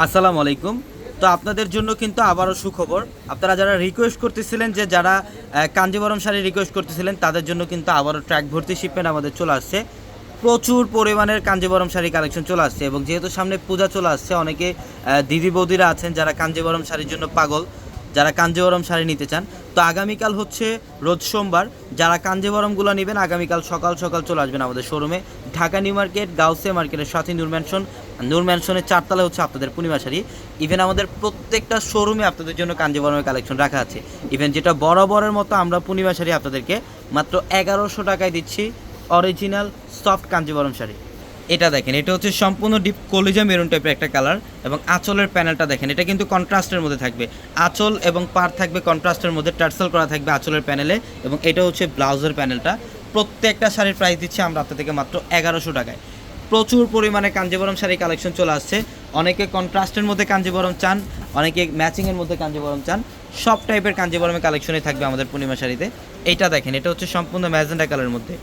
আসসালামু আলাইকুম। তো আপনাদের জন্য কিন্তু আবারও সুখবর। আপনারা যারা রিকোয়েস্ট করতেছিলেন যে যারা কাঞ্জিবরম শাড়ি রিকোয়েস্ট করতেছিলেন তাদের জন্য কিন্তু আবারও ট্র্যাক ভর্তি শিপমেন্ট আমাদের চলে আসছে। প্রচুর পরিমাণের কাঞ্জিবরম শাড়ি কালেকশন চলে আসছে এবং যেহেতু সামনে পূজা চলে আসছে অনেকে দিদি বৌদিরা আছেন যারা কাঞ্জিবরম শাড়ির জন্য পাগল, যারা কাঞ্জিবরম শাড়ি নিতে চান। তো আগামীকাল হচ্ছে রোজ সোমবার, যারা কাঞ্জিবরমগুলো নেবেন আগামীকাল সকাল সকাল চলে আসবেন আমাদের শোরুমে। ঢাকা নিউ মার্কেট, গাউসিয়া মার্কেটের সাথে নূর ম্যানশনের 4 তলায় হচ্ছে আপনাদের পূর্ণিমা শাড়ি। ইভেন আমাদের প্রত্যেকটা শোরুমে আপনাদের জন্য কাঞ্জিবরমের কালেকশন রাখা আছে। ইভেন যেটা বরাবরের মতো আমরা পূর্ণিমা শাড়ি আপনাদেরকে মাত্র 1100 টাকায় দিচ্ছি, অরিজিনাল সফট কাঞ্জিবরম শাড়ি। এটা দেখেন, এটা হচ্ছে সম্পূর্ণ ডিপ কলিজা মেরুন টাইপের একটা কালার এবং আঁচলের প্যানেলটা দেখেন, এটা কিন্তু কন্ট্রাস্টের মধ্যে থাকবে। আঁচল এবং পাড় থাকবে কন্ট্রাস্টের মধ্যে, টার্সেল করা থাকবে আঁচলের প্যানেলে এবং এটা হচ্ছে ব্লাউজের প্যানেলটা। প্রত্যেকটা শাড়ির প্রাইস দিচ্ছি আমরা আপনাদেরকে মাত্র 1100 টাকায়। প্রচুর পরিমাণে কাঞ্জিবরম শাড়ি কালেকশন চলে আসছে। অনেকে কন্ট্রাস্টের মধ্যে কাঞ্জিবরম চান, অনেকে ম্যাচিংয়ের মধ্যে কাঞ্জিবরম চান। সব টাইপের কাঞ্জিবরমের কালেকশনই থাকবে আমাদের পূর্ণিমা শাড়িতে। এইটা দেখেন, এটা হচ্ছে সম্পূর্ণ ম্যাজেন্ডা কালারের মধ্যে।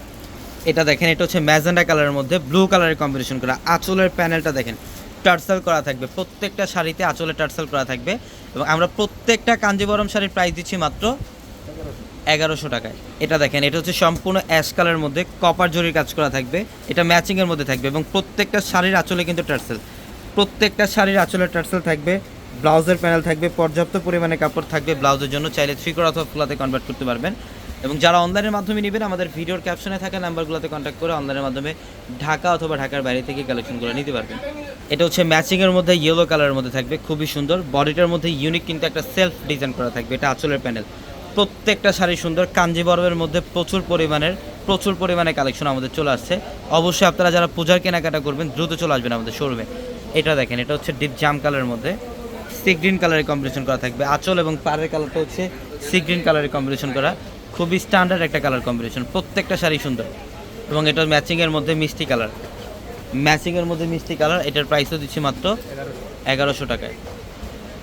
এটা দেখেন, এটা হচ্ছে ম্যাজেন্ডা কালারের মধ্যে ব্লু কালারের কম্বিনেশন করা। আঁচলের প্যানেলটা দেখেন, টার্সেল করা থাকবে। প্রত্যেকটা শাড়িতে আঁচলে টার্সেল করা থাকবে এবং আমরা প্রত্যেকটা কাঞ্জিবরম শাড়ির প্রাইস দিচ্ছি মাত্র 1100 টাকায়। এটা দেখেন, এটা হচ্ছে সম্পূর্ণ অ্যাশ কালারের মধ্যে কপার জরির কাজ করা থাকবে। এটা ম্যাচিংয়ের মধ্যে থাকবে এবং প্রত্যেকটা শাড়ির আঁচলে কিন্তু টার্সেল, প্রত্যেকটা শাড়ির আঁচলে টার্সেল থাকবে। ব্লাউজের প্যানেল থাকবে, পর্যাপ্ত পরিমাণে কাপড় থাকবে ব্লাউজের জন্য। চাইলে 3/4 অথবা ফুলাতে কনভার্ট করতে পারবেন। এবং যারা অনলাইনের মাধ্যমে নেবেন আমাদের ভিডিওর ক্যাপশনে থাকা নাম্বারগুলোতে কন্ট্যাক্ট করে অনলাইনের মাধ্যমে ঢাকা অথবা ঢাকার বাইরে থেকে কালেকশনগুলো নিতে পারবেন। এটা হচ্ছে ম্যাচিংয়ের মধ্যে ইয়েলো কালারের মধ্যে থাকবে, খুবই সুন্দর। বডিটার মধ্যে ইউনিক কিন্তু একটা সেলফ ডিজাইন করা থাকবে। এটা আঁচলের প্যানেল। প্রত্যেকটা শাড়ি সুন্দর। কাঞ্জিবরমের মধ্যে প্রচুর পরিমাণে কালেকশন আমাদের চলে আসছে। অবশ্যই আপনারা যারা পূজার কেনাকাটা করবেন দ্রুত চলে আসবেন আমাদের শোরুমে। এটা দেখেন, এটা হচ্ছে ডিপ জাম কালারের মধ্যে সি গ্রিন কালারের কম্বিনেশন করা থাকবে। আঁচল এবং পাড়ের কালারটা হচ্ছে সি গ্রিন কালারের কম্বিনেশন করা। খুবই স্ট্যান্ডার্ড একটা কালার কম্বিনেশন। প্রত্যেকটা শাড়ি সুন্দর এবং এটার ম্যাচিংয়ের মধ্যে মিষ্টি কালার। এটার প্রাইসও দিচ্ছি মাত্র 1100 টাকায়।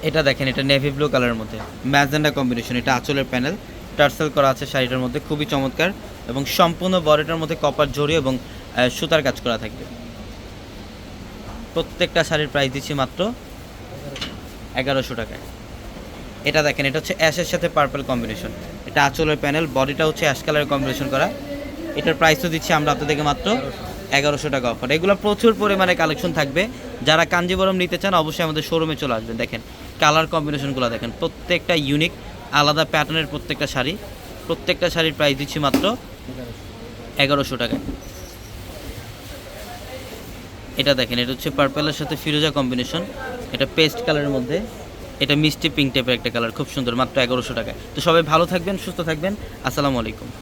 এটা দেখেন, এটা নেভি ব্লু কালারের মধ্যে ম্যাজেন্ডা কম্বিনেশন। এটা আঁচলের প্যানেল টার্সেল করা আছে শাড়িটার মধ্যে, খুবই চমৎকার এবং সম্পূর্ণ বডিটার মধ্যে কপার জড়ি এবং সুতার কাজ করা থাকবে। প্রত্যেকটা শাড়ির প্রাইস দিচ্ছি মাত্র 1100 টাকায়। এটা দেখেন, এটা হচ্ছে অ্যাশের সাথে পার্পল কম্বিনেশন। এটা আঁচলের প্যানেল, বডিটা হচ্ছে অ্যাশ কালারের কম্বিনেশন করা। এটার প্রাইসও দিচ্ছি আমরা আপনাদেরকে মাত্র 1100 টাকা অফার। এগুলো প্রচুর পরিমাণে কালেকশন থাকবে। যারা কাঞ্জিবরম নিতে চান অবশ্যই আমাদের শোরুমে চলে আসবেন। দেখেন কালার কম্বিনেশনগুলো দেখেন, প্রত্যেকটা ইউনিক, আলাদা প্যাটার্নের প্রত্যেকটা শাড়ি। প্রত্যেকটা শাড়ির প্রাইস দিচ্ছি মাত্র 1100 টাকায়। এটা দেখেন, এটা হচ্ছে পার্পেলের সাথে ফিরোজা কম্বিনেশন। এটা পেস্ট কালারের মধ্যে, এটা মিষ্টি পিঙ্ক টাইপের একটা কালার, খুব সুন্দর, মাত্র 1100 টাকায়। তো সবাই ভালো থাকবেন, সুস্থ থাকবেন। আসসালামু আলাইকুম।